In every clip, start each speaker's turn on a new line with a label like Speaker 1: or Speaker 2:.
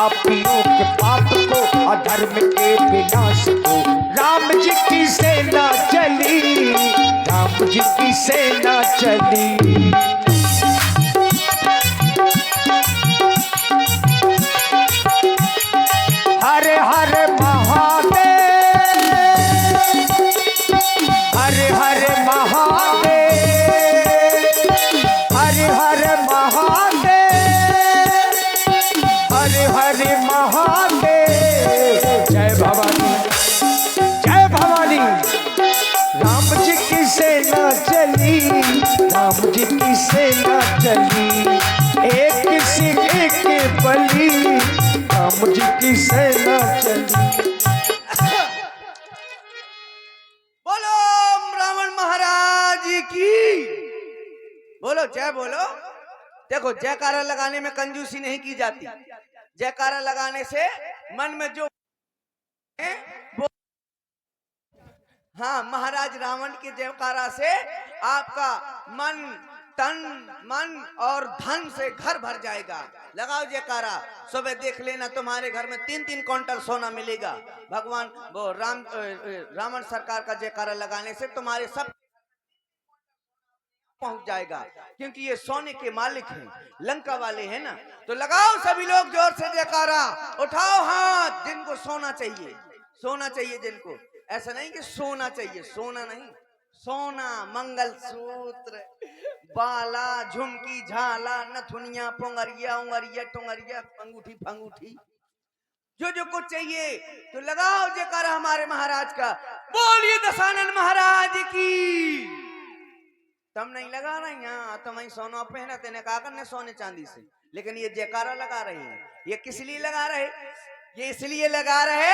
Speaker 1: पापियों के पाप को, अधर्म के विनाश को। राम जी की सेना चली, राम जी की सेना चली। हर हर महादेव, हर हर महादेव, हर हर महादेव, हर हर महादेव। जय भवानी, जय भवानी। राम जी की सेना चली, राम जी की सेना चली। एक सिंह एक बलि, राम जी की सेना चली।
Speaker 2: बोलो रावण महाराज की, बोलो जय बोलो। देखो जयकारा लगाने में कंजूसी नहीं की जाती। जयकारा लगाने से मन में जो है वो, हाँ, महाराज रावण के जयकारा से आपका मन, तन, मन और धन से घर भर जाएगा। लगाओ जयकारा। सुबह देख लेना तुम्हारे घर में 3-3 क्विंटल सोना मिलेगा। भगवान वो रावण सरकार का जयकारा लगाने से तुम्हारे सब पहुंच जाएगा, क्योंकि ये सोने के मालिक हैं, लंका वाले हैं ना। तो लगाओ सभी लोग जोर से जयकारा, उठाओ हाथ। जिनको सोना चाहिए, सोना चाहिए जिनको, ऐसा नहीं कि सोना चाहिए, सोना नहीं, सोना, मंगलसूत्र, बाला, झुमकी, झाला, नथुनिया, पोंगरिया, उंगरिया, टोंगरिया, अंगूठी फंगूठी, जो जो कुछ चाहिए तो लगाओ जयकारा हमारे महाराज का। बोलिए दशानन महाराज की। तुम नहीं लगा रही हैं, तुम ही सोना पहना, तेने कहा करने सोने चांदी से, लेकिन ये जयकारा लगा रही है। ये किस लिए लगा रहे? ये इसलिए लगा रहे,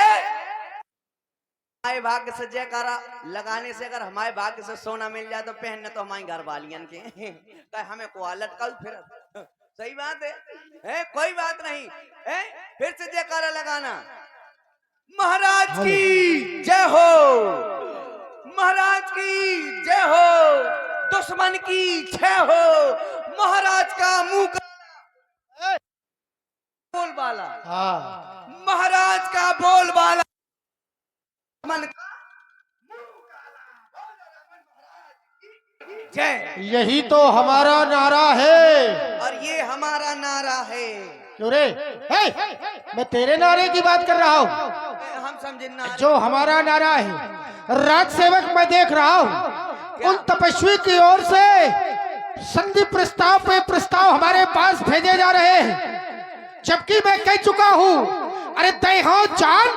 Speaker 2: हमारे भाग्य से जयकारा लगाने से अगर हमारे भाग्य से सोना मिल जाए तो पहनने तो हमारी घर वालियन के हमें को लटकल फिर। सही बात है, कोई बात नहीं है। फिर से जयकारा लगाना। महाराज की जय हो, महाराज की जय हो, दुश्मन की जय हो। महाराज का मुंह बोल बाला, महाराज का बोल बाला, जय।
Speaker 1: यही तो हमारा नारा है,
Speaker 2: और ये हमारा नारा है।
Speaker 1: क्यों रे? मैं तेरे नारे की बात कर रहा हूँ।
Speaker 2: हम समझे नारा
Speaker 1: जो हमारा नारा है। राज सेवक मैं देख रहा हूँ, उन तपस्वी की ओर से संधि प्रस्ताव पे प्रस्ताव हमारे पास भेजे जा रहे हैं, जबकि मैं कह चुका हूँ, अरे दे हो जान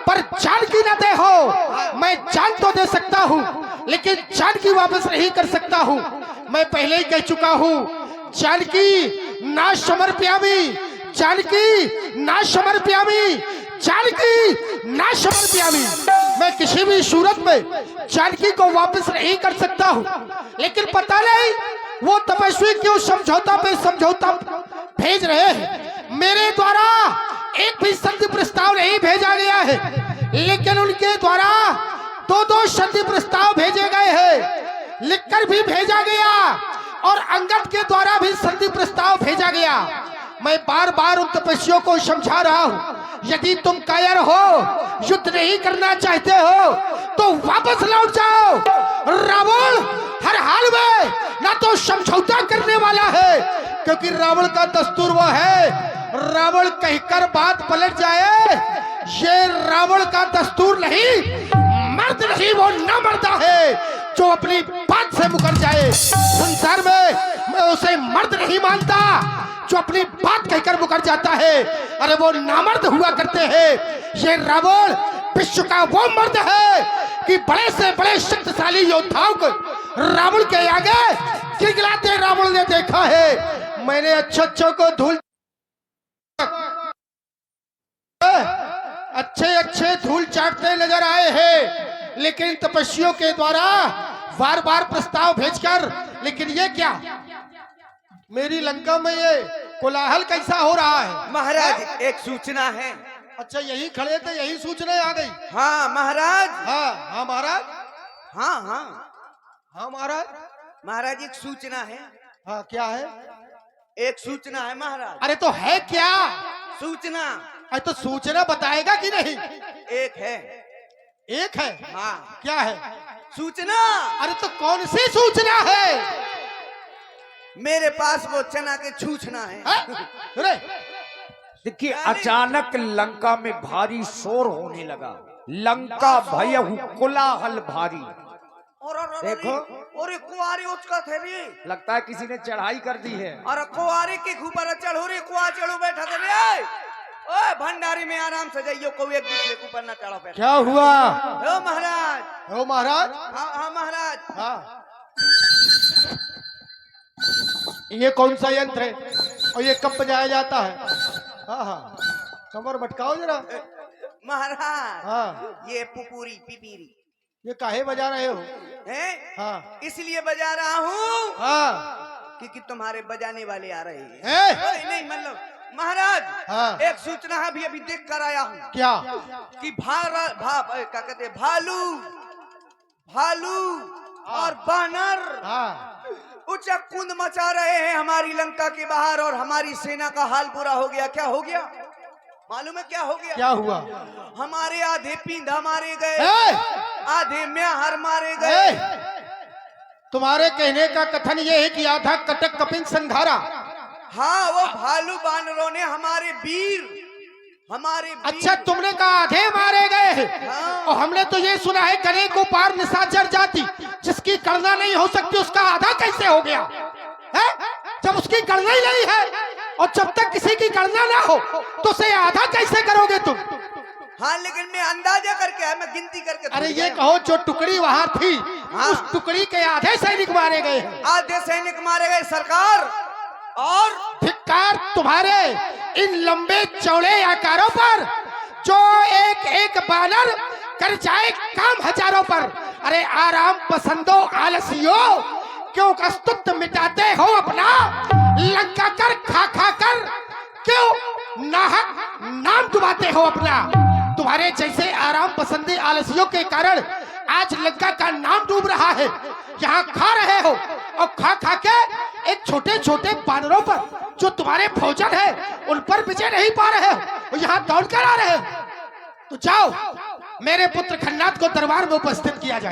Speaker 1: पर जान की न दे हो। मैं जान तो दे सकता हूँ, लेकिन जान की वापस नहीं कर सकता हूँ। मैं पहले ही कह चुका हूँ, जानकी ना समर्प्यामी, जानकी ना समर्प्यामी, जानकी ना समर्प्यामी। मैं किसी भी सूरत में जानकी को वापस नहीं कर सकता हूँ, लेकिन पता नहीं वो तपस्वी क्यों समझौता पे समझौता भेज रहे हैं। मेरे द्वारा एक भी संधि प्रस्ताव नहीं भेजा गया है, लेकिन उनके द्वारा 2-2 संधि प्रस्ताव भेजे गए हैं, लिखकर भी भेजा गया और अंगद के द्वारा भी संधि प्रस्ताव भेजा गया। मैं बार बार उन तपस्वियों को समझा रहा हूँ, यदि तुम कायर हो, युद्ध नहीं करना चाहते हो, तो वापस लौट जाओ। रावण हर हाल में ना तो समझौता करने वाला है, क्योंकि रावण का दस्तूर वो है, रावण कहकर बात पलट जाए, ये रावण का दस्तूर नहीं। मर्द नहीं, वो न मरता है जो अपनी बात से मुकर जाए। संसार में मैं उसे मर्द नहीं मानता जो अपनी बात कहकर मुकर जाता है। अरे वो नामर्द हुआ करते हैं। ये रावण विश्व का वो मर्द है कि बड़े से बड़े शक्तिशाली योद्धाओं को रावण के आगे गिड़गिड़ाते रावण ने देखा है। मैंने अच्छे को धूल अच्छे धूल चाटते नजर आए हैं, लेकिन तपस्वियों के द्वारा बार बार प्रस्ताव भेजकर, लेकिन ये क्या, मेरी लंका में ये कोलाहल कैसा हो रहा है?
Speaker 2: महाराज एक सूचना है।
Speaker 1: अच्छा, यही खड़े थे, यही सूचना आ गई?
Speaker 2: हाँ महाराज।
Speaker 1: हाँ महाराज।
Speaker 2: हाँ
Speaker 1: महाराज।
Speaker 2: महाराज एक सूचना है।
Speaker 1: हाँ क्या है?
Speaker 2: एक सूचना है महाराज।
Speaker 1: अरे तो है क्या
Speaker 2: सूचना?
Speaker 1: अरे तो सूचना बताएगा कि नहीं?
Speaker 2: एक है।
Speaker 1: एक है?
Speaker 2: हाँ।
Speaker 1: क्या है?
Speaker 2: सूचना।
Speaker 1: अरे तो कौन सी सूचना है?
Speaker 2: मेरे पास वो चना के छूछना है।
Speaker 1: अरे
Speaker 3: देखिए अचानक लंका में भारी शोर होने लगा। लंका भयहु कोलाहल भारी।
Speaker 2: और
Speaker 3: देखो।
Speaker 2: और कुआरे उसका थे रे।
Speaker 3: लगता है किसी ने चढ़ाई कर दी है।
Speaker 2: और कुआरे के ऊपर चढ़ो रे, कुआ चढ़ो बैठा थे रे। ओए भंडारी में आराम से जाइयो, कोई एक दूसरे के ऊपर ना चढ़ो बैठो।
Speaker 1: क्या हुआ?
Speaker 2: ओ महाराज।
Speaker 1: ओ महाराज।
Speaker 2: हाँ महाराज।
Speaker 1: हाँ। ये कौन सा यंत्र है और ये कब बजाया जाता है? हाँ हाँ, कमर भटकाओ जरा।
Speaker 2: महाराज।
Speaker 1: हाँ।
Speaker 2: ये पुपूरी पिपीरी।
Speaker 1: ये काहे बजा रहे हो?
Speaker 2: हैं?
Speaker 1: हाँ।
Speaker 2: इसलिए बजा रहा हूँ
Speaker 1: हाँ।
Speaker 2: क्योंकि तुम्हारे बजाने वाले आ रहे हैं। नहीं मतलब महाराज।
Speaker 1: हाँ।
Speaker 2: एक सूचना है, अभी देख कर आया हूँ।
Speaker 1: क्या?
Speaker 2: कि क्या कहते भालू, भालू और बानर ऊंचा कुंद मचा रहे हैं हमारी लंका के बाहर, और हमारी सेना का हाल बुरा हो गया। क्या हो गया मालूम है? क्या हो गया?
Speaker 1: क्या हुआ?
Speaker 2: हमारे आधे पींधा मारे गए, आधे म्याहर मारे गए।
Speaker 1: तुम्हारे कहने का कथन ये है कि आधा कटक कपिन संघारा।
Speaker 2: हाँ, वो भालू बानरों ने हमारे वीर।
Speaker 1: अच्छा, तुमने कहा आधे मारे गए हैं।
Speaker 2: हाँ।
Speaker 1: और हमने तो ये सुना है कने को पार निशाचर जाति, जिसकी गणना नहीं हो सकती उसका आधा कैसे हो गया है? जब उसकी गणना ही नहीं है और जब तक किसी की गणना ना हो तो उसे आधा कैसे करोगे तुम?
Speaker 2: हाँ, लेकिन मैं अंदाजा करके है, मैं गिनती करके।
Speaker 1: अरे ये कहो जो टुकड़ी वहां थी,
Speaker 2: हाँ।
Speaker 1: उस टुकड़ी के आधे सैनिक मारे गए हैं।
Speaker 2: आधे सैनिक मारे गए सरकार। और
Speaker 1: धिक्कार तुम्हारे इन लंबे चौड़े आकारों पर, जो एक एक बानर कर जाए काम हजारों पर। अरे आराम पसंदो आलसियों, क्यों कस्तुत मिटाते हो अपना लंका कर खा खा कर, क्यों नाहक नाम डुबाते हो अपना? तुम्हारे जैसे आराम पसंदी आलसियों के कारण आज लंका का नाम डूब रहा है। यहाँ खा रहे हो और खा खा के एक छोटे छोटे बानरों पर जो तुम्हारे भोजन है उन पर विजय नहीं पा रहे हो और यहाँ दौड़ कर आ रहे हो। तो जाओ, मेरे पुत्र खन्नाथ को दरबार में उपस्थित किया जाए।